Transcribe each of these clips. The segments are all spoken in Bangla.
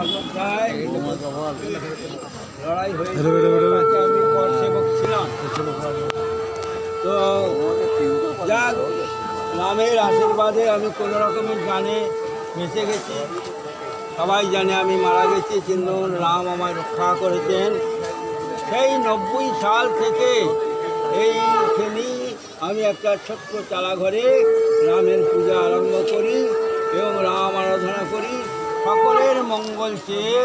অযোধ্যায় লড়াই হয়েছিল, তাতে আমি কর সেবক ছিলাম। তো যাক, রামের আশীর্বাদে আমি কোনো রকমের জানে বেঁচে গেছি। সবাই জানে আমি মারা গেছি, কিন্তু রাম আমায় রক্ষা করেছেন। সেই 90 সাল থেকে এইখানে আমি একটা ছোট্ট চালাঘরে রামের পূজা আরম্ভ করি এবং রাম আরাধনা করি। সকলের মঙ্গল চেয়ে,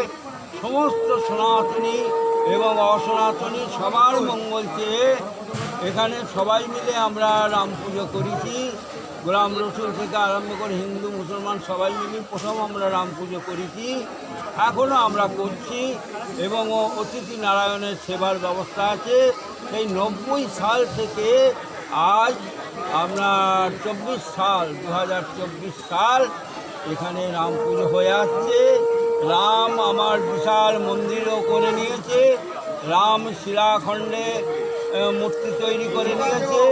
সমস্ত সনাতনী এবং অসনাতনী সবার মঙ্গল চেয়ে এখানে সবাই মিলে আমরা রাম পুজো করেছি। গোলাম রসুল থেকে আরম্ভ করে হিন্দু মুসলমান সবাই মিলে প্রথম আমরা রাম পুজো করেছি, এখনও আমরা করছি এবং অতিথি নারায়ণের সেবার ব্যবস্থা আছে। সেই 90 সাল থেকে আজ আপনার 2024 সাল এখানে রাম পুজো হয়ে আসছে। রাম আমার বিশাল মন্দিরও করে নিয়েছে, রাম শিলাখণ্ডে মূর্তি তৈরি করে নিয়েছে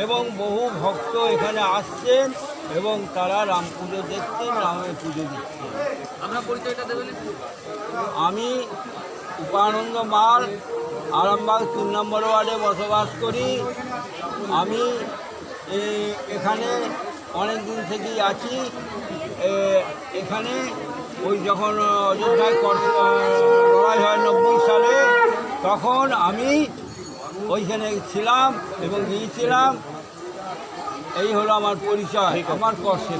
এবং বহু ভক্ত এখানে আসছেন এবং তারা রাম পুজো দেখছেন, রামের পুজো দিচ্ছেন। আমরা পরিচয়টা দেবেন। আমি উপানন্দ মাল, আরামবাগ 3 নম্বর ওয়ার্ডে বসবাস করি। আমি এখানে অনেক দিন থেকেই আছি। এখানে ওই যখন অযোধ্যায় লড়াই হয় 90 সালে, তখন আমি ওইখানে ছিলাম এবং গিয়েছিলাম। এই হলো আমার পরিচয়, আমার কর্ষে।